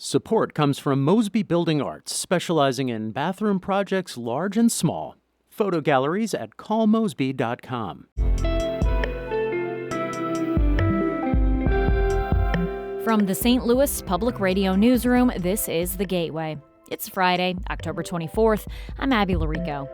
Support comes from Mosby Building Arts, specializing in bathroom projects large and small. Photo galleries at callmosby.com. From the St. Louis Public Radio Newsroom, this is The Gateway. It's Friday, October 24th. I'm Abby Larico.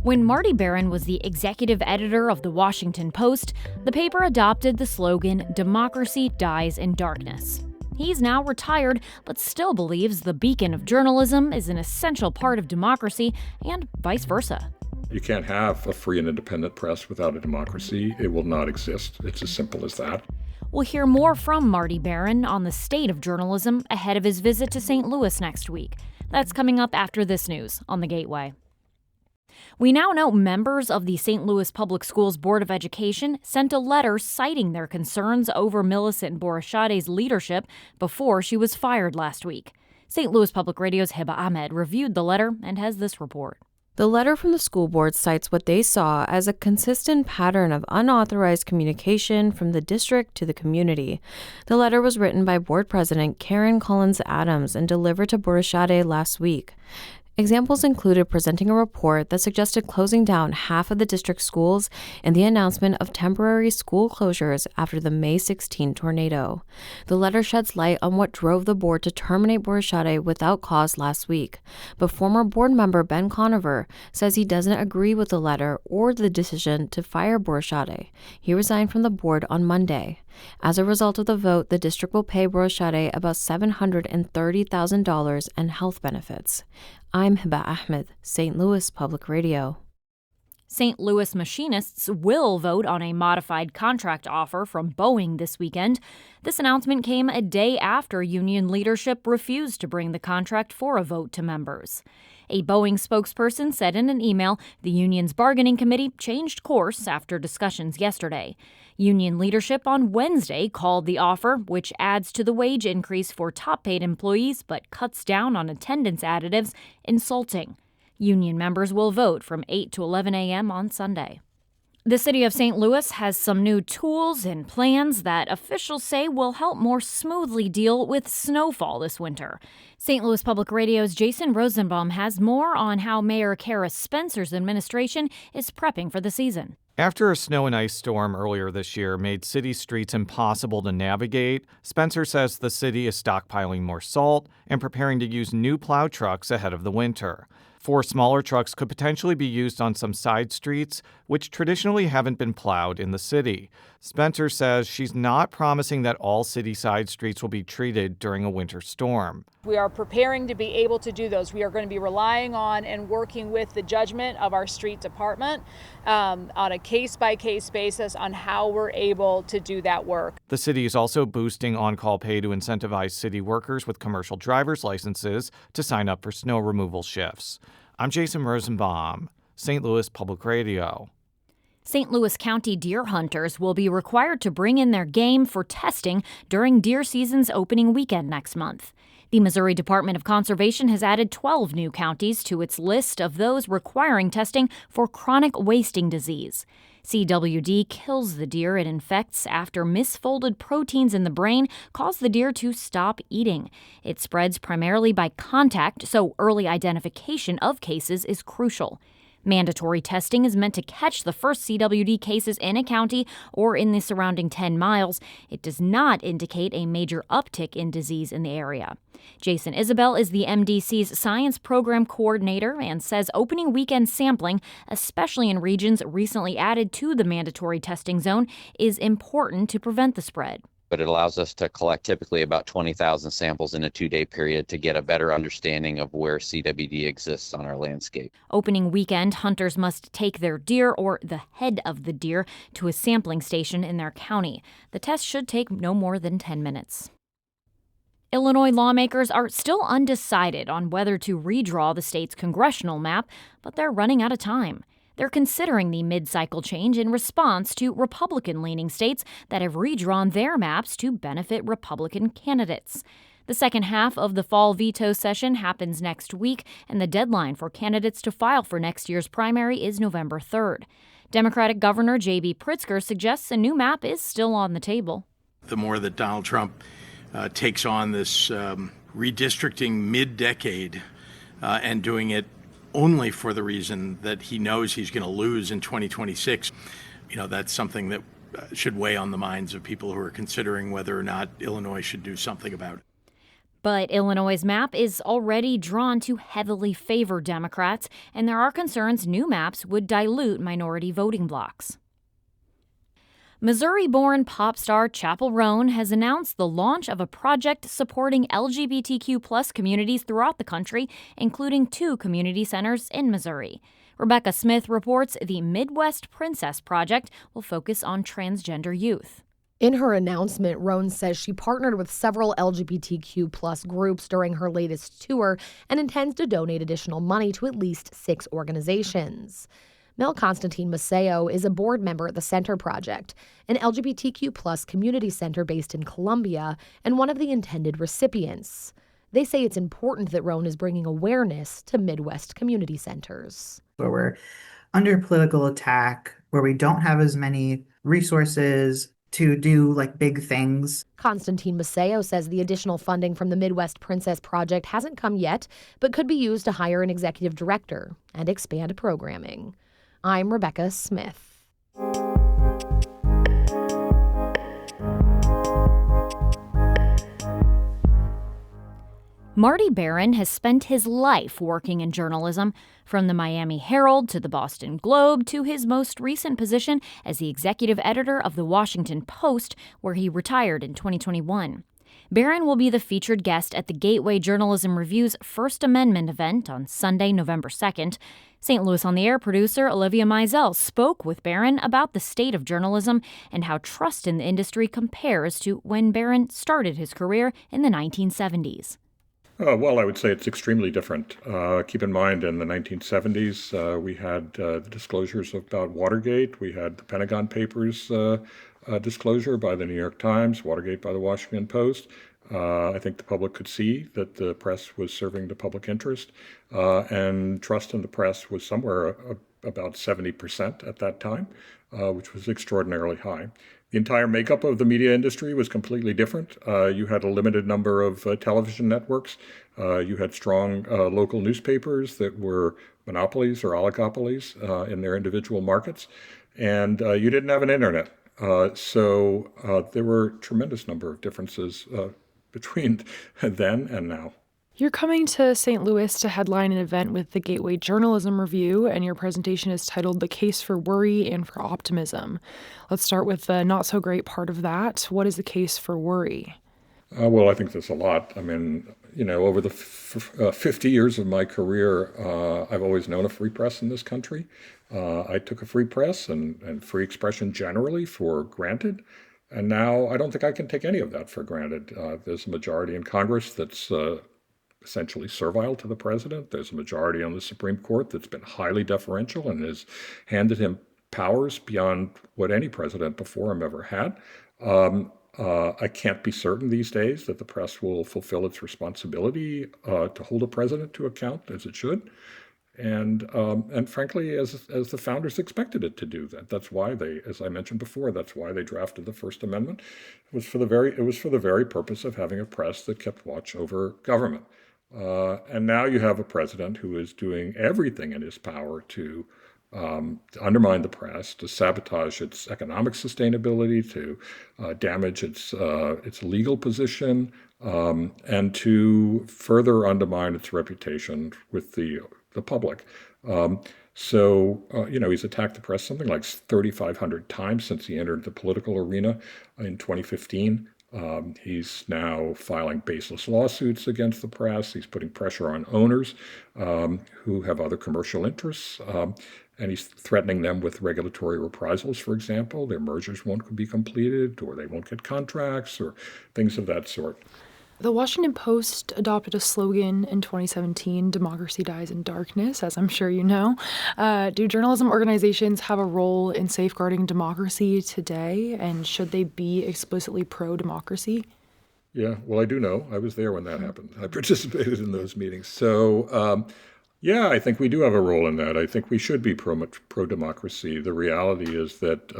When Marty Baron was the executive editor of The Washington Post, the paper adopted the slogan, "Democracy dies in darkness." He's now retired, but still believes the beacon of journalism is an essential part of democracy and vice versa. You can't have a free and independent press without a democracy. It will not exist. It's as simple as that. We'll hear more from Marty Baron on the state of journalism ahead of his visit to St. Louis next week. That's coming up after this news on The Gateway. We now know members of the St. Louis Public Schools Board of Education sent a letter citing their concerns over Millicent Borishade's leadership before she was fired last week. St. Louis Public Radio's Hiba Ahmed reviewed the letter and has this report. The letter from the school board cites what they saw as a consistent pattern of unauthorized communication from the district to the community. The letter was written by board president Karen Collins Adams and delivered to Borishade last week. Examples included presenting a report that suggested closing down half of the district schools and the announcement of temporary school closures after the May 16 tornado. The letter sheds light on what drove the board to terminate Borishade without cause last week, but former board member Ben Conover says he doesn't agree with the letter or the decision to fire Borishade. He resigned from the board on Monday. As a result of the vote, the district will pay Borishade about $730,000 in health benefits. I'm Hiba Ahmed, St. Louis Public Radio. St. Louis machinists will vote on a modified contract offer from Boeing this weekend. This announcement came a day after union leadership refused to bring the contract for a vote to members. A Boeing spokesperson said in an email the union's bargaining committee changed course after discussions yesterday. Union leadership on Wednesday called the offer, which adds to the wage increase for top-paid employees but cuts down on attendance additives, insulting. Union members will vote from 8 to 11 a.m. on Sunday. The city of St. Louis has some new tools and plans that officials say will help more smoothly deal with snowfall this winter. St. Louis Public Radio's Jason Rosenbaum has more on how Mayor Kara Spencer's administration is prepping for the season. After a snow and ice storm earlier this year made city streets impossible to navigate, Spencer says the city is stockpiling more salt and preparing to use new plow trucks ahead of the winter. 4 smaller trucks could potentially be used on some side streets, which traditionally haven't been plowed in the city. Spencer says she's not promising that all city side streets will be treated during a winter storm. We are preparing to be able to do those. We are going to be relying on and working with the judgment of our street department on a case-by-case basis on how we're able to do that work. The city is also boosting on-call pay to incentivize city workers with commercial driver's licenses to sign up for snow removal shifts. I'm Jason Rosenbaum, St. Louis Public Radio. St. Louis County deer hunters will be required to bring in their game for testing during deer season's opening weekend next month. The Missouri Department of Conservation has added 12 new counties to its list of those requiring testing for chronic wasting disease. CWD kills the deer it infects after misfolded proteins in the brain cause the deer to stop eating. It spreads primarily by contact, so early identification of cases is crucial. Mandatory testing is meant to catch the first CWD cases in a county or in the surrounding 10 miles. It does not indicate a major uptick in disease in the area. Jason Isabel is the MDC's science program coordinator and says opening weekend sampling, especially in regions recently added to the mandatory testing zone, is important to prevent the spread. But it allows us to collect typically about 20,000 samples in a 2-day period to get a better understanding of where CWD exists on our landscape. Opening weekend, hunters must take their deer or the head of the deer to a sampling station in their county. The test should take no more than 10 minutes. Illinois lawmakers are still undecided on whether to redraw the state's congressional map, but they're running out of time. They're considering the mid-cycle change in response to Republican-leaning states that have redrawn their maps to benefit Republican candidates. The second half of the fall veto session happens next week, and the deadline for candidates to file for next year's primary is November 3rd. Democratic Governor J.B. Pritzker suggests a new map is still on the table. The more that Donald Trump takes on this redistricting mid-decade and doing it only for the reason that he knows he's going to lose in 2026, that's something that should weigh on the minds of people who are considering whether or not Illinois should do something about it. But Illinois' map is already drawn to heavily favor Democrats, and there are concerns new maps would dilute minority voting blocs. Missouri-born pop star Chappell Roan has announced the launch of a project supporting LGBTQ+ communities throughout the country, including 2 community centers in Missouri. Rebecca Smith reports the Midwest Princess Project will focus on transgender youth. In her announcement, Roan says she partnered with several LGBTQ+ groups during her latest tour and intends to donate additional money to at least 6 organizations. Mel Constantine Maceo is a board member at the Center Project, an LGBTQ+ community center based in Columbia, and one of the intended recipients. They say it's important that Roan is bringing awareness to Midwest community centers. Where we're under political attack, where we don't have as many resources to do big things. Constantine Maceo says the additional funding from the Midwest Princess Project hasn't come yet, but could be used to hire an executive director and expand programming. I'm Rebecca Smith. Marty Baron has spent his life working in journalism, from the Miami Herald to the Boston Globe to his most recent position as the executive editor of the Washington Post, where he retired in 2021. Baron will be the featured guest at the Gateway Journalism Review's First Amendment event on Sunday, November 2nd. St. Louis on the Air producer Olivia Mizelle spoke with Baron about the state of journalism and how trust in the industry compares to when Baron started his career in the 1970s. Well, I would say it's extremely different. Keep in mind, in the 1970s, we had the disclosures about Watergate. We had the Pentagon Papers disclosure by the New York Times, Watergate by the Washington Post. I think the public could see that the press was serving the public interest, and trust in the press was somewhere about 70% at that time, which was extraordinarily high. The entire makeup of the media industry was completely different. You had a limited number of television networks. You had strong local newspapers that were monopolies or oligopolies in their individual markets. And you didn't have an internet. So there were a tremendous number of differences between then and now. You're coming to St. Louis to headline an event with the Gateway Journalism Review, and your presentation is titled The Case for Worry and for Optimism. Let's start with the not-so-great part of that. What is the case for worry? Well, I think there's a lot. I mean, over the 50 years of my career, I've always known a free press in this country. I took a free press and free expression generally for granted. And now I don't think I can take any of that for granted. There's a majority in Congress that's essentially servile to the president. There's a majority on the Supreme Court that's been highly deferential and has handed him powers beyond what any president before him ever had. I can't be certain these days that the press will fulfill its responsibility to hold a president to account as it should. And frankly, as the founders expected it to do that. That's why they, as I mentioned before, that's why they drafted the First Amendment. It was for the very purpose of having a press that kept watch over government. And now you have a president who is doing everything in his power to undermine the press, to sabotage its economic sustainability, to damage its legal position, and to further undermine its reputation with the public. He's attacked the press something like 3,500 times since he entered the political arena in 2015. He's now filing baseless lawsuits against the press. He's putting pressure on owners who have other commercial interests. And he's threatening them with regulatory reprisals, for example. Their mergers won't be completed, or they won't get contracts, or things of that sort. The Washington Post adopted a slogan in 2017, "Democracy dies in darkness," as I'm sure you know. Do journalism organizations have a role in safeguarding democracy today, and should they be explicitly pro-democracy? Yeah, well, I do know. I was there when that happened. I participated in those meetings. So, I think we do have a role in that. I think we should be pro-democracy. The reality is that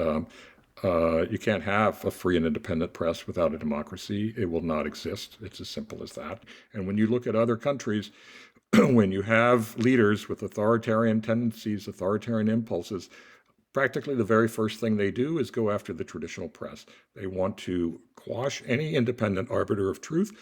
You can't have a free and independent press without a democracy. It will not exist. It's as simple as that. And when you look at other countries, when you have leaders with authoritarian tendencies, authoritarian impulses, practically the very first thing they do is go after the traditional press. They want to quash any independent arbiter of truth,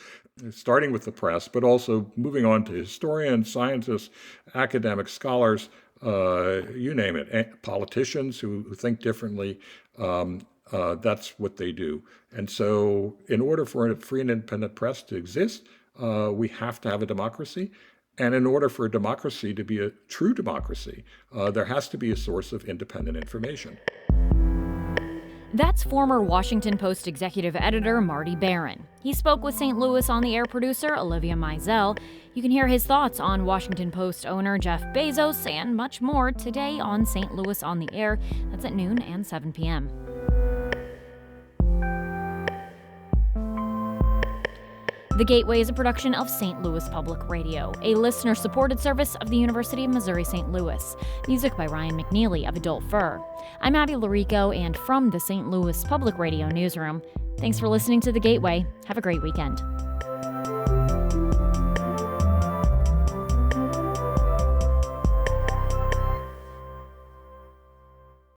starting with the press, but also moving on to historians, scientists, academics, scholars, you name it, politicians who think differently. That's what they do. And so in order for a free and independent press to exist, we have to have a democracy. And in order for a democracy to be a true democracy, there has to be a source of independent information. That's former Washington Post executive editor Marty Baron. He spoke with St. Louis On the Air producer Olivia Mizelle. You can hear his thoughts on Washington Post owner Jeff Bezos and much more today on St. Louis On the Air. That's at noon and 7 p.m. The Gateway is a production of St. Louis Public Radio, a listener-supported service of the University of Missouri-St. Louis. Music by Ryan McNeely of Adult Fur. I'm Abby Larico, and from the St. Louis Public Radio newsroom, thanks for listening to The Gateway. Have a great weekend.